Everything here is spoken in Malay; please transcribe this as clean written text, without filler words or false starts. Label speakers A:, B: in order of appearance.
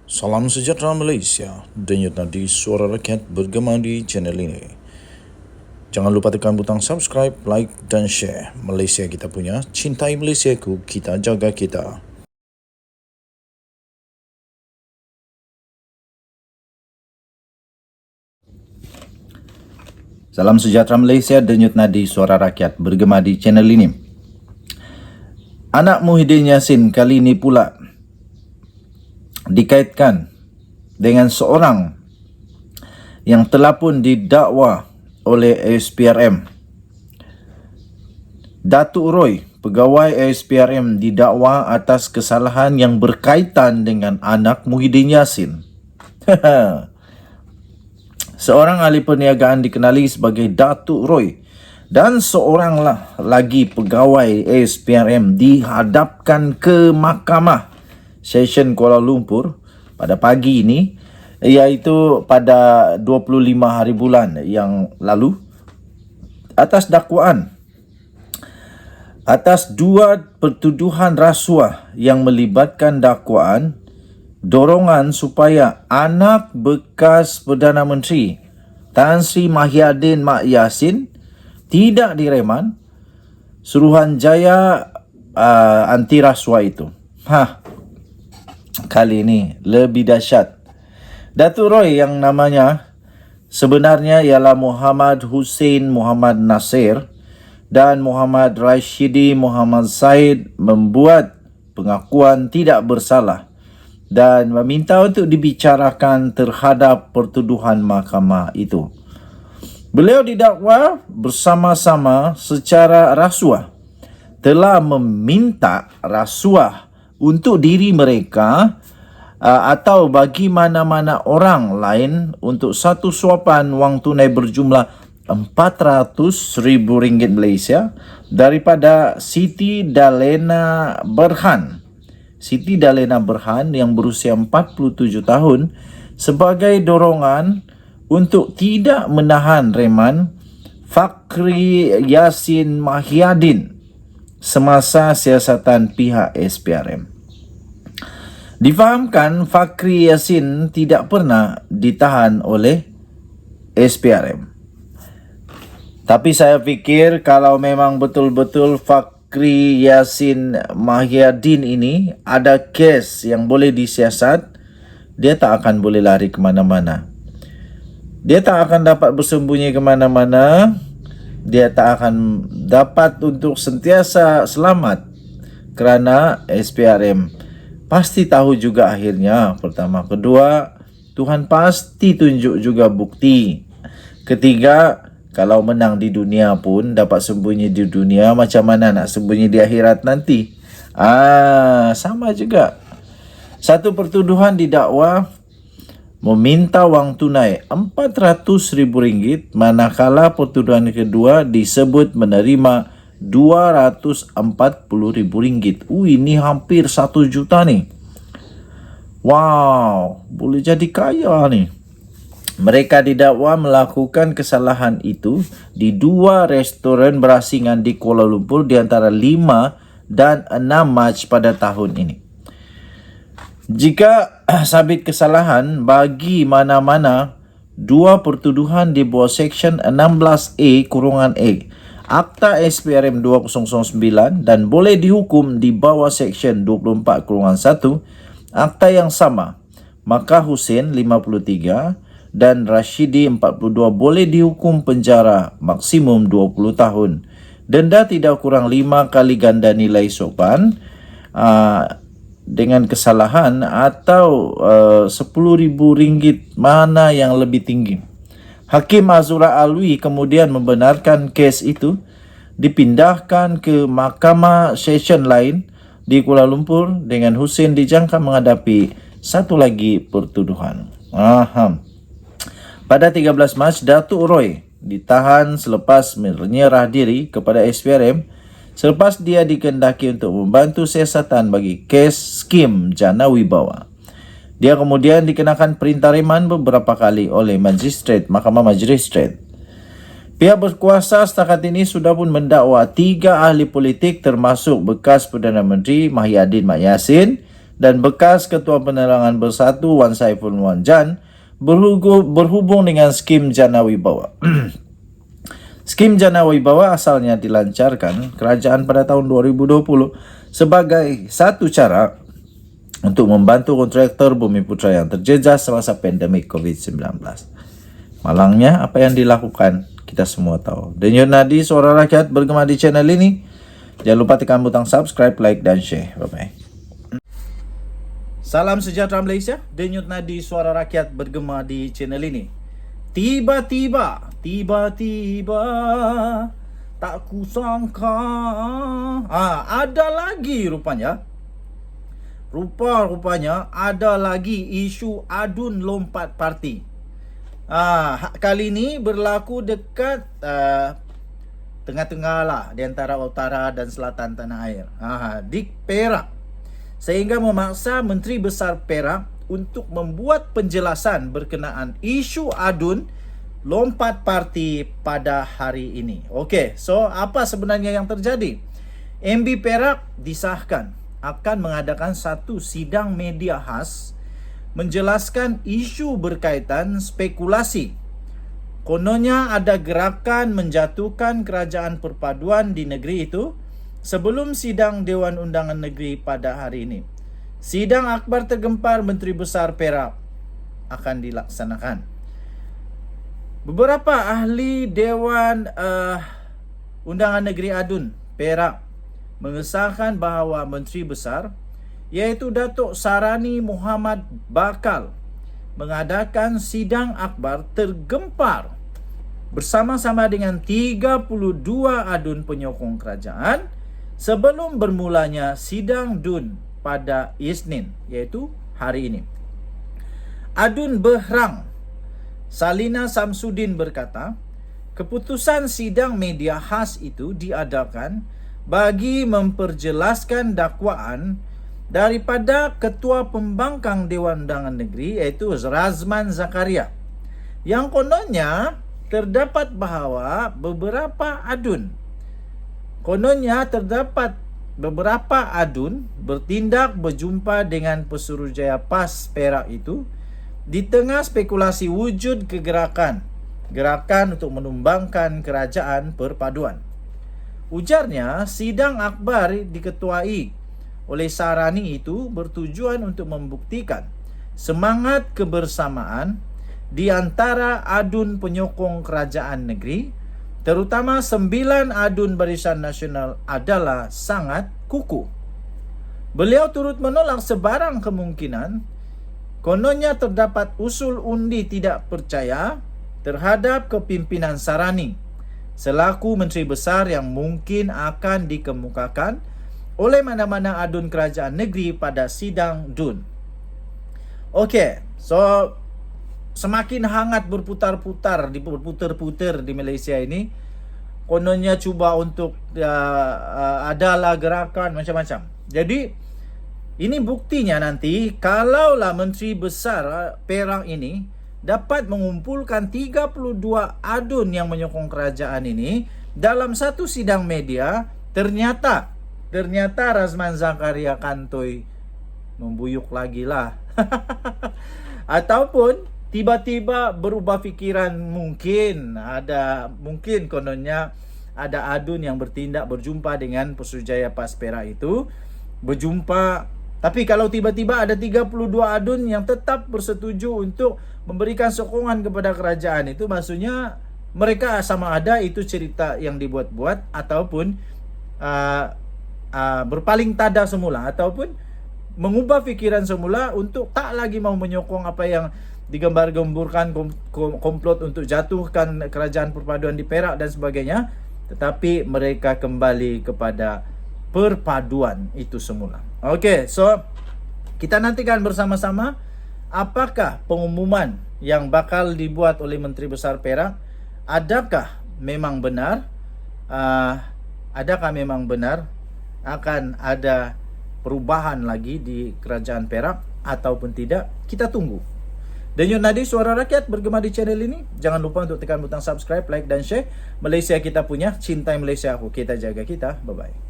A: Salam sejahtera Malaysia, denyut nadi suara rakyat bergema di channel ini. Jangan lupa tekan butang subscribe, like dan share. Malaysia kita punya, cintai Malaysiaku, kita jaga kita.
B: Salam sejahtera Malaysia, denyut nadi suara rakyat bergema di channel ini. Anak Muhyiddin Yassin kali ini pula dikaitkan dengan seorang yang telah pun didakwa oleh ASPRM. Datuk Roy, pegawai ASPRM, didakwa atas kesalahan yang berkaitan dengan anak Muhyiddin Yassin. Seorang ahli perniagaan dikenali sebagai Datuk Roy dan seorang lagi pegawai ASPRM dihadapkan ke Mahkamah Session Kuala Lumpur pada pagi ini, iaitu pada 25 hari bulan yang lalu, atas dakwaan atas dua pertuduhan rasuah yang melibatkan dakwaan dorongan supaya anak bekas Perdana Menteri Tan Sri Mahyadin Mak Yassin tidak direman Suruhanjaya anti rasuah itu. Kali ini lebih dahsyat. Datuk Roy yang namanya sebenarnya ialah Muhammad Hussein Muhammad Nasir dan Muhammad Rashidi Muhammad Said membuat pengakuan tidak bersalah dan meminta untuk dibicarakan terhadap pertuduhan mahkamah itu. Beliau didakwa bersama-sama secara rasuah telah meminta rasuah untuk diri mereka atau bagi mana-mana orang lain untuk satu suapan wang tunai berjumlah RM400,000 Malaysia daripada Siti Dalena Berhan. Siti Dalena Berhan yang berusia 47 tahun sebagai dorongan untuk tidak menahan reman Fakhri Yassin Mahyadin semasa siasatan pihak SPRM. Difahamkan Fakhri Yassin tidak pernah ditahan oleh SPRM. Tapi saya fikir kalau memang betul-betul Fakhri Yassin Mahyadin ini ada kes yang boleh disiasat, dia tak akan boleh lari ke mana-mana. Dia tak akan dapat bersembunyi ke mana-mana. Dia tak akan dapat untuk sentiasa selamat kerana SPRM pasti tahu juga akhirnya. Pertama. Kedua, Tuhan pasti tunjuk juga bukti. Ketiga, kalau menang di dunia pun dapat sembunyi di dunia, macam mana nak sembunyi di akhirat nanti? Sama juga. Satu pertuduhan didakwa meminta wang tunai RM400,000, manakala pertuduhan kedua disebut menerima RM240,000. Ini hampir 1 juta ni. Wow, boleh jadi kaya ni. Mereka didakwa melakukan kesalahan itu di 2 restoran berasingan di Kuala Lumpur di antara 5 dan 6 Mac pada tahun ini. Jika sabit kesalahan bagi mana-mana 2 pertuduhan di bawah Seksyen 16A-A Akta SPRM 2009 dan boleh dihukum di bawah Seksyen 24-1 Akta yang sama, maka Hussein 53 dan Rashidi 42 boleh dihukum penjara maksimum 20 tahun. Denda tidak kurang 5 kali ganda nilai sopan dengan kesalahan atau RM10,000, mana yang lebih tinggi. Hakim Azura Alwi kemudian membenarkan kes itu dipindahkan ke Mahkamah Session lain di Kuala Lumpur dengan Hussein dijangka menghadapi satu lagi pertuduhan. Pada 13 Mac, Datuk Roy ditahan selepas menyerah diri kepada SPRM selepas dia dikehendaki untuk membantu siasatan bagi kes skim Jana Wibawa. Dia kemudian dikenakan perintah reman beberapa kali oleh Mahkamah Magistrate. Pihak berkuasa setakat ini sudah pun mendakwa 3 ahli politik termasuk bekas Perdana Menteri Mahyadin Mak Yassin dan bekas Ketua Penerangan Bersatu Wan Saiful Muanjan berhubung dengan skim Jana Wibawa. Skim Jana Wibawa asalnya dilancarkan kerajaan pada tahun 2020 sebagai satu cara untuk membantu kontraktor Bumi Putra yang terjejas semasa pandemik COVID-19. Malangnya apa yang dilakukan kita semua tahu. Denyut nadi suara rakyat bergema di channel ini. Jangan lupa tekan butang subscribe, like dan share. Bye-bye. Salam sejahtera Malaysia. Denyut nadi suara rakyat bergema di channel ini. Tiba-tiba tak kusangka ada lagi rupanya ada lagi isu adun lompat parti. Kali ini berlaku dekat tengah-tengah lah di antara utara dan selatan tanah air, di Perak, sehingga memaksa Menteri Besar Perak untuk membuat penjelasan berkenaan isu adun lompat parti pada hari ini. Okey, so apa sebenarnya yang terjadi? MB Perak disahkan akan mengadakan satu sidang media khas menjelaskan isu berkaitan spekulasi. Kononnya ada gerakan menjatuhkan kerajaan perpaduan di negeri itu sebelum sidang Dewan Undangan Negeri pada hari ini. Sidang akbar tergempar Menteri Besar Perak akan dilaksanakan. Beberapa ahli Dewan Undangan Negeri Adun Perak mengesahkan bahawa Menteri Besar iaitu Datuk Sarani Muhammad bakal mengadakan sidang akbar tergempar bersama-sama dengan 32 adun penyokong kerajaan sebelum bermulanya sidang DUN pada Isnin, iaitu hari ini. Adun Behrang Salina Samsudin berkata, keputusan sidang media khas itu diadakan bagi memperjelaskan dakwaan daripada Ketua Pembangkang Dewan Undangan Negeri iaitu Razman Zakaria, yang kononnya terdapat bahawa beberapa adun bertindak berjumpa dengan Pesuruhjaya PAS Perak itu di tengah spekulasi wujud gerakan untuk menumbangkan kerajaan perpaduan. Ujarnya, sidang akbar diketuai oleh Sarani itu bertujuan untuk membuktikan semangat kebersamaan di antara adun penyokong kerajaan negeri, terutama 9 adun Barisan Nasional adalah sangat kukuh. Beliau turut menolak sebarang kemungkinan kononnya terdapat usul undi tidak percaya terhadap kepimpinan Sarani selaku Menteri Besar yang mungkin akan dikemukakan oleh mana-mana adun kerajaan negeri pada sidang DUN. Okey, so semakin hangat berputar-putar di Malaysia ini. Kononnya cuba untuk adalah gerakan macam-macam. Jadi ini buktinya nanti kalaulah Menteri Besar Perak ini dapat mengumpulkan 32 adun yang menyokong kerajaan ini dalam satu sidang media, ternyata Razman Zakaria Kantoi membuyuk lagi lah. Ataupun tiba-tiba berubah fikiran, mungkin kononnya ada adun yang berjumpa dengan Pesuruhjaya PAS Perak itu, tapi kalau tiba-tiba ada 32 adun yang tetap bersetuju untuk memberikan sokongan kepada kerajaan itu, maksudnya mereka sama ada itu cerita yang dibuat-buat ataupun berpaling tada semula ataupun mengubah fikiran semula untuk tak lagi mau menyokong apa yang digembar-gemburkan komplot untuk jatuhkan kerajaan perpaduan di Perak dan sebagainya, tetapi mereka kembali kepada perpaduan itu semula. Okey, so kita nantikan bersama-sama apakah pengumuman yang bakal dibuat oleh Menteri Besar Perak. Adakah memang benar akan ada perubahan lagi di kerajaan Perak ataupun tidak? Kita tunggu. Denyut nadi suara rakyat bergema di channel ini. Jangan lupa untuk tekan butang subscribe, like dan share. Malaysia kita punya, cintai Malaysia aku. Kita jaga kita. Bye-bye.